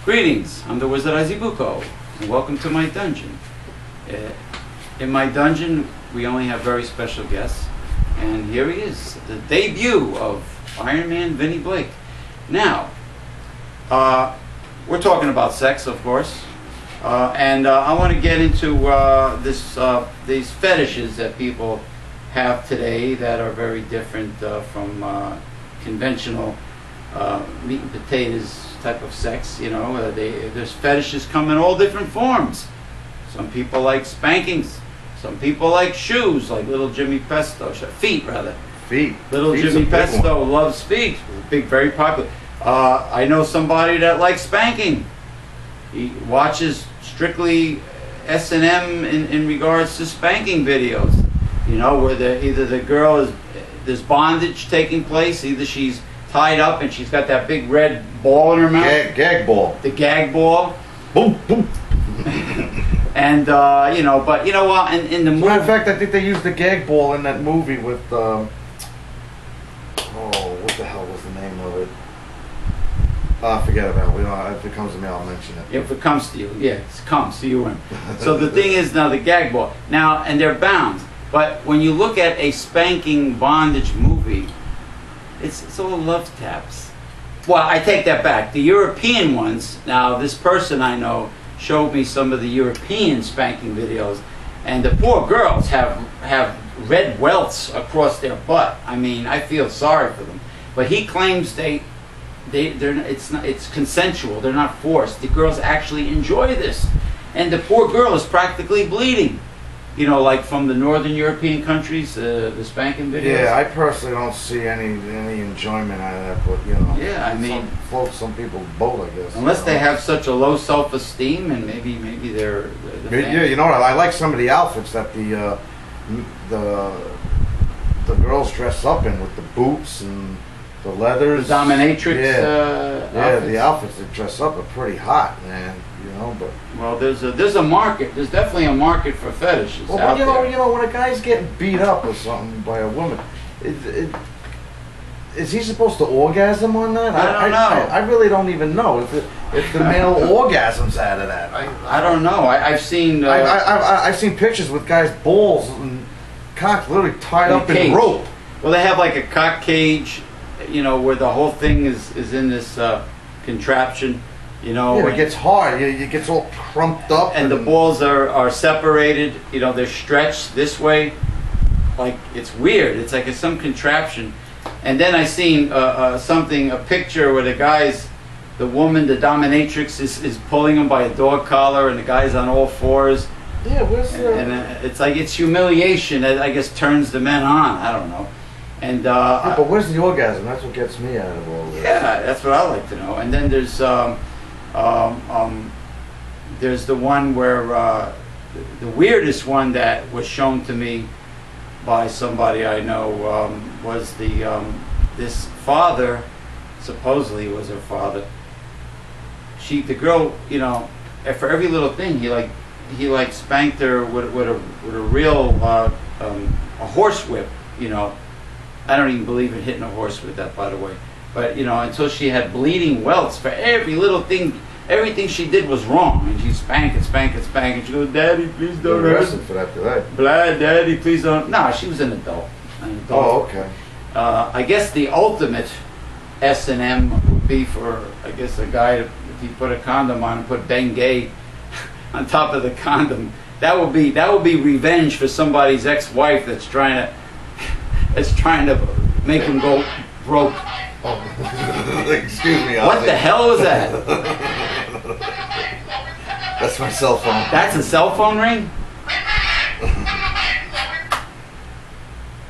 Greetings, I'm the Wizard Ozzie Bucco, and welcome to my dungeon. In my dungeon, we only have very special guests, and here he is, the debut of Ironman Vinnie Blake. Now, we're talking about sex, of course, and I want to get into these fetishes that people have today that are very different from conventional meat and potatoes type of sex. You know, there's fetishes come in all different forms. Some people like spankings. Some people like shoes, like little Jimmy Pesto, feet rather. Feet. Little Feet's Jimmy Pesto loves feet. Big, very popular. I know somebody that likes spanking. He watches strictly S&M in regards to spanking videos. You know, where either the girl there's bondage taking place, either she's tied up and she's got that big red ball in her mouth. Gag ball. The gag ball. Boom, boom. And, you know, but you know what, in the movie... Matter of fact, I think they used the gag ball in that movie with, oh, what the hell was the name of it? Forget about it. If it comes to me, I'll mention it. If it comes to you, yeah, it comes to you. So the thing is now the gag ball. Now, and they're bound. But when you look at a spanking bondage movie, it's all love taps. Well, I take that back. The European ones, now this person I know showed me some of the European spanking videos, and the poor girls have red welts across their butt. I mean, I feel sorry for them. But he claims it's consensual. They're not forced. The girls actually enjoy this, and the poor girl is practically bleeding. You know, like from the northern European countries, the spanking videos. Yeah, I personally don't see any enjoyment out of that, but you know. Yeah, I mean, floats some people's boat, I guess. Unless they have such a low self-esteem, and maybe they're yeah, you know what? I like some of the outfits that the girls dress up in, with the boots and the leathers. The dominatrix. Yeah, the outfits they dress up are pretty hot, man. You know, but well, there's a market. There's definitely a market for fetishes. Well, out you there. know, when a guy's getting beat up or something by a woman, is he supposed to orgasm on that? I don't know. I really don't even know if the male orgasms out of that. I don't know. I've seen. I've seen pictures with guys' balls and cocks literally tied up in rope. Well, they have like a cock cage, you know, where the whole thing is in this contraption. You know, yeah, it gets hard. It gets all crumped up, and the balls are separated. You know, they're stretched this way. Like, it's weird. It's like some contraption. And then I seen a picture where the woman, the dominatrix, is pulling him by a dog collar, and the guy's on all fours. Yeah, where's the? And it's like it's humiliation that I guess turns the men on. I don't know. And yeah, but where's the orgasm? That's what gets me out of all this. Yeah, that's what I like to know. And then there's the one where the weirdest one that was shown to me by somebody I know was this father. Supposedly it was her father. The girl, you know, for every little thing he spanked her with a real a horse whip. You know, I don't even believe in hitting a horse with that, by the way. But, you know, until she had bleeding welts for every little thing, everything she did was wrong. And she spanked and spanked and spanked. And she goes, "Daddy, please don't hurt." Arrested for that today. Blah, "Daddy, please don't." No, she was an adult. Oh, okay. I guess the ultimate S&M would be for, I guess, a guy, if he put a condom on and put Bengay on top of the condom. That would be revenge for somebody's ex-wife that's trying to make him go broke. Oh, excuse me. What the hell was that? That's my cell phone. That's a cell phone ring?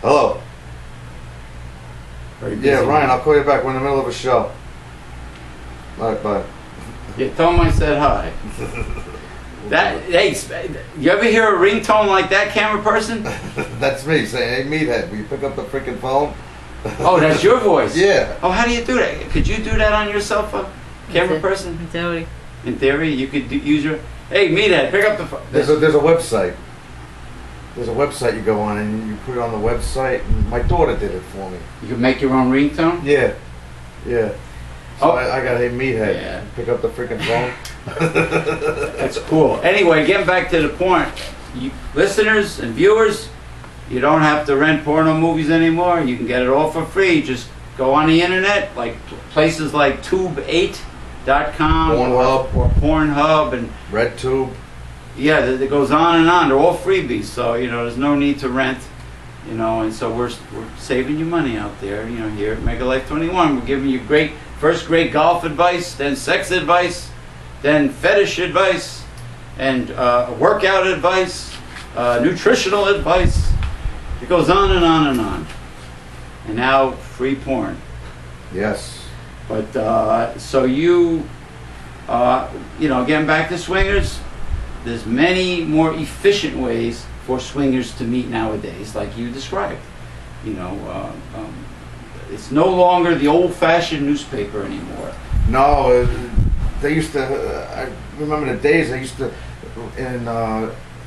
Hello. Yeah, Ryan, I'll call you back. We're in the middle of a show. All right, bye. Yeah, tell him I said hi. Hey, you ever hear a ringtone like that, camera person? That's me saying, "Hey, meathead, will you pick up the freaking phone?" Oh, that's your voice? Yeah. Oh, how do you do that? Could you do that on your cell phone, camera person? In theory. In theory, you could use your... Hey, meathead, pick up the phone. There's a website. There's a website you go on and you put it on the website. And my daughter did it for me. You can make your own ringtone? Yeah. Yeah. So I got a meathead. Yeah. pick up the freaking phone. That's cool. Anyway, getting back to the point, you, listeners and viewers, you don't have to rent porno movies anymore. You can get it all for free. Just go on the internet, like places like Tube8.com Pornhub. or Pornhub and RedTube. yeah, it goes on and on. They're all freebies, so you know there's no need to rent. You know, and so we're saving you money out there. You know, here at Mega Life 21, we're giving you first great golf advice, then sex advice, then fetish advice, and workout advice, nutritional advice. It goes on and on and on. And now free porn. Yes. But so you know, getting back to swingers, there's many more efficient ways for swingers to meet nowadays, like you described. You know, it's no longer the old-fashioned newspaper anymore. No, they used to. I remember the days they used to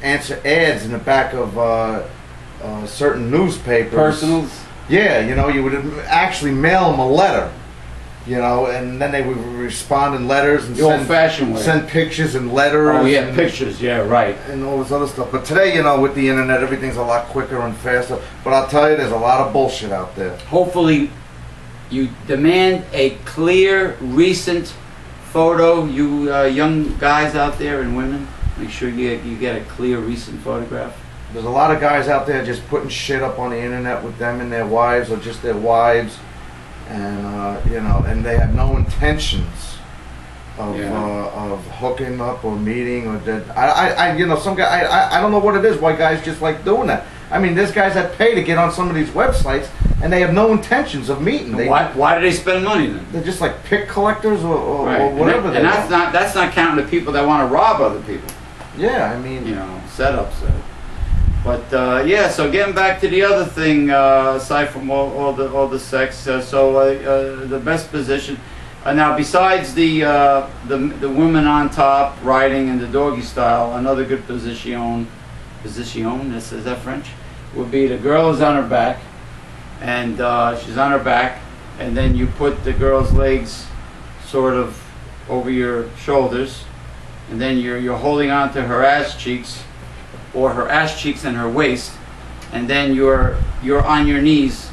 answer ads in the back of certain newspapers. Personals. Yeah, you know, you would actually mail them a letter. You know, and then they would respond in letters and The old-fashioned way. send pictures and letters. Oh yeah, and, pictures. Yeah, right. and all this other stuff. But today, you know, with the internet, everything's a lot quicker and faster. But I'll tell you, there's a lot of bullshit out there. Hopefully, you demand a clear, recent photo. You young guys out there and women, make sure you get a clear, recent photograph. There's a lot of guys out there just putting shit up on the internet with them and their wives, or just their wives, and you know, and they have no intentions of hooking up or meeting or that. You know, some guy. I don't know what it is. Why guys just like doing that? I mean, there's guys that pay to get on some of these websites, and they have no intentions of meeting. Why do they spend money then? They're just like pick collectors or Right. whatever. And that's not counting the people that want to rob other people. Yeah, I mean, You know, setups. But yeah, so getting back to the other thing, aside from all the sex, the best position. Now, besides the women on top riding in the doggy style, another good position. Is that French? Would be the girl is on her back, and she's on her back, and then you put the girl's legs sort of over your shoulders, and then you're holding on to her ass cheeks, or her ass cheeks and her waist, and then you're on your knees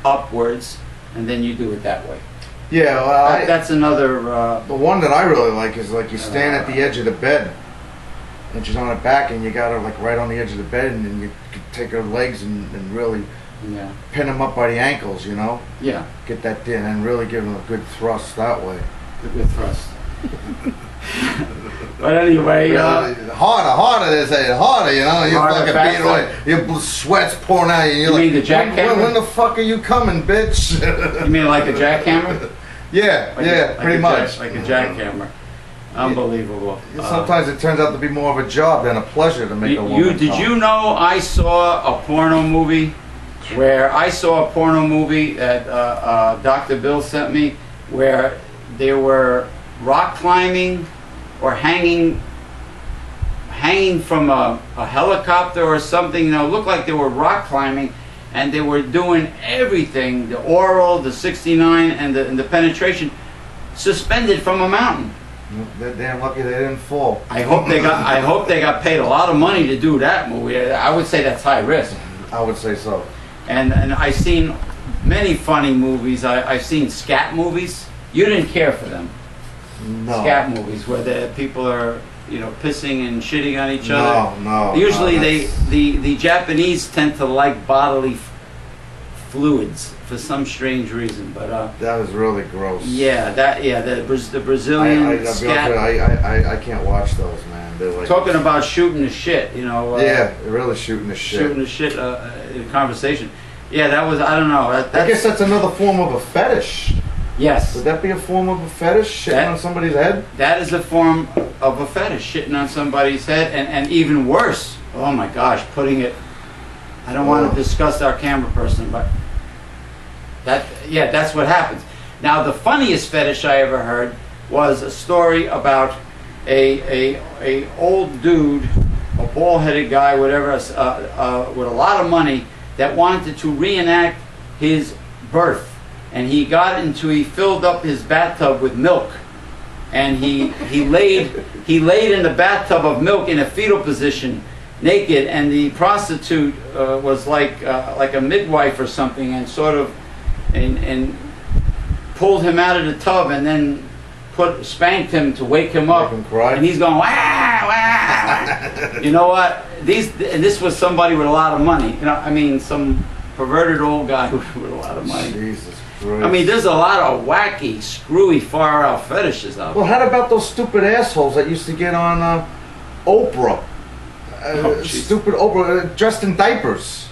upwards, and then you do it that way. yeah. Well, That's another. the one that I really like is like you stand at the edge of the bed, and she's on her back, and you got her like right on the edge of the bed, and then you take her legs and really Yeah. pin them up by the ankles, you know, Yeah. get that in, and really give them a good thrust that way. The good thrust. But anyway, Harder, they say, harder, you know, you Harder, fucking faster. beat away, your sweat's pouring out, and you're You like, mean the jackhammer? when the fuck are you coming, bitch? you mean like a jackhammer? Yeah, Like yeah, pretty much. Like a jackhammer. Unbelievable. Sometimes it turns out to be more of a job than a pleasure to make a woman Did come. you know I saw a porno movie that Dr. Bill sent me, where they were rock climbing or hanging from a helicopter or something. You know, it looked like they were rock climbing, and they were doing everything, the oral, the 69, and the penetration, suspended from a mountain. They're damn lucky they didn't fall. I hope they got paid a lot of money to do that movie. I would say that's high risk. I would say so. And I've seen many funny movies. I've seen scat movies. You didn't care for them. No. Scat movies where the people are, you know, pissing and shitting on each other. No. Usually no, the Japanese tend to like bodily fluids for some strange reason. But that was really gross. the Brazilian scat. I can't watch those, man. They're like Talking about shooting the shit, you know. they're really shooting the shit. Shooting the shit in conversation. Yeah, that was, I don't know. I guess that's another form of a fetish. Yes. Would that be a form of a fetish? Shitting on somebody's head? That is a form of a fetish, shitting on somebody's head, and even worse, oh my gosh, putting it, I don't want to discuss our camera person, but that's what happens. Now, the funniest fetish I ever heard was a story about a old dude, a bald-headed guy, whatever, with a lot of money, that wanted to reenact his birth. And he filled up his bathtub with milk. and he laid in the bathtub of milk in a fetal position, naked, and the prostitute was like a midwife or something, and sort of and pulled him out of the tub, and then spanked him to wake him up, and he's going wah, wah, wah. You know what? This was somebody with a lot of money. You know, I mean, some perverted old guy with a lot of money. Jesus Christ. I mean, there's a lot of wacky, screwy, far-out fetishes out there. Well, how about those stupid assholes that used to get on Oprah? Stupid Oprah, dressed in diapers.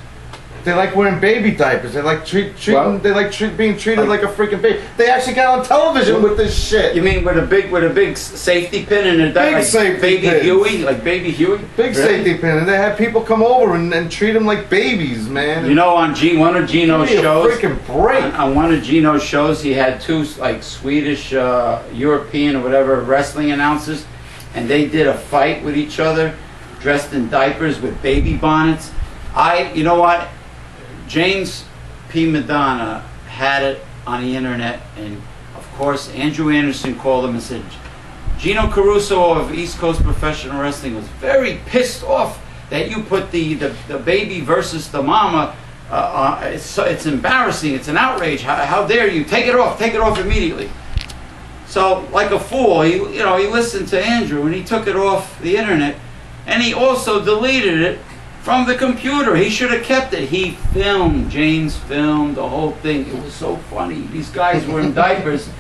They like wearing baby diapers. They like being treated like a freaking baby. They actually got on television with this shit. You mean with a big safety pin in their diaper, like Baby Huey, like Baby Huey? Big safety pin, and they had people come over and treat them like babies, man. You know, on one of Gino's shows, freaking break. On one of Gino's shows, he had two like Swedish, European or whatever wrestling announcers, and they did a fight with each other, dressed in diapers with baby bonnets. You know what? James P. Madonna had it on the internet, and of course Andrew Anderson called him and said, Gino Caruso of East Coast Professional Wrestling was very pissed off that you put the baby versus the mama. It's embarrassing. It's an outrage. How dare you? Take it off immediately. So, like a fool, he listened to Andrew, and he took it off the internet, and he also deleted it from the computer. He should have kept it. James filmed the whole thing. It was so funny. These guys were in diapers.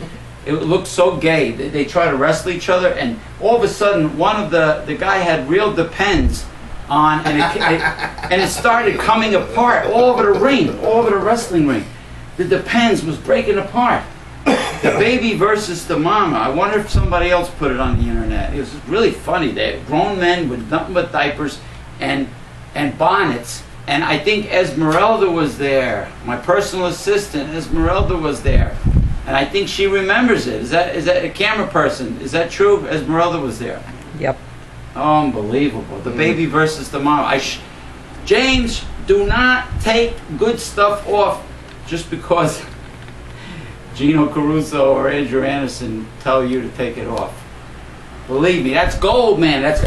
It looked so gay. They try to wrestle each other, and all of a sudden, one of the guy had real Depends on, and it started coming apart all over the ring, all over the wrestling ring. The Depends was breaking apart. The baby versus the mama. I wonder if somebody else put it on the internet. It was really funny. They had grown men with nothing but diapers and bonnets, and I think Esmeralda was there. My personal assistant, Esmeralda, was there, and I think she remembers it. Is that a camera person? Is that true? Esmeralda was there. Yep. Unbelievable. The baby versus the mom. James, do not take good stuff off just because Gino Caruso or Andrew Anderson tell you to take it off. Believe me, that's gold, man. That's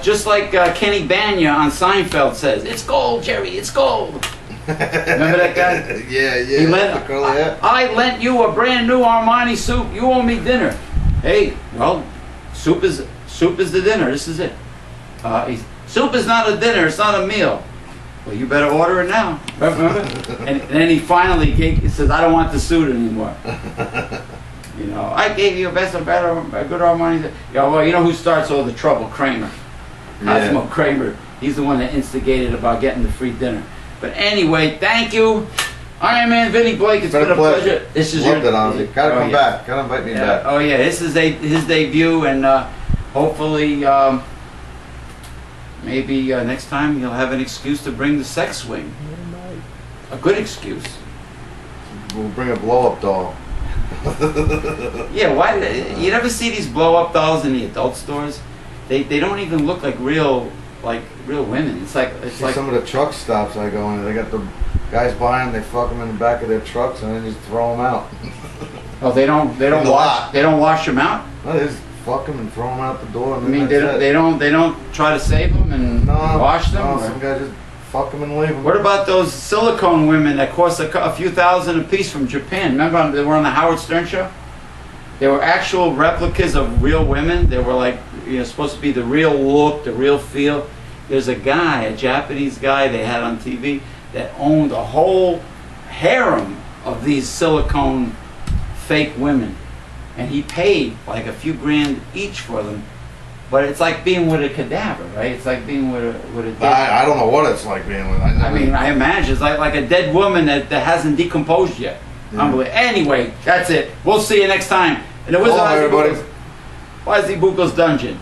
just like Kenny Banya on Seinfeld says, "It's gold, Jerry. It's gold." Remember that guy? Yeah. I lent you a brand new Armani suit. You owe me dinner. Hey, well, soup is the dinner. This is it. Soup is not a dinner. It's not a meal. Well, you better order it now. Remember? And then he finally he says, "I don't want the suit anymore." You know, I gave you a good Armani. Yeah, well, you know who starts all the trouble? Kramer. Cosmo Kramer. He's the one that instigated about getting the free dinner. But anyway, thank you, Ironman Vinnie Blake. It's been a pleasure. This is Loved it, Ozzie. Gotta come back. Gotta invite me back. Oh yeah, this is his debut, and hopefully, maybe next time he'll have an excuse to bring the sex swing. A good excuse. We'll bring a blow-up doll. Yeah, why? You never see these blow-up dolls in the adult stores? They don't even look like real women. It's like some of the truck stops I go in. They got the guys buying them. They fuck them in the back of their trucks and then just throw them out. Oh, they don't wash them out? No, they just fuck them and throw them out the door. And I mean, they don't try to save them and wash them. No, some guys just fuck them and leave them. What about those silicone women that cost a few thousand a piece from Japan? Remember they were on the Howard Stern show? They were actual replicas of real women. They were like, supposed to be the real look, the real feel. There's a Japanese guy they had on TV that owned a whole harem of these silicone fake women. And he paid like a few grand each for them. But it's like being with a cadaver, right? It's like being with a dead... I don't know what it's like being with... I mean, I imagine it's like a dead woman that hasn't decomposed yet. Yeah. Unbelievable. Anyway, that's it. We'll see you next time. And it was Ozzie Bucco's Dungeon.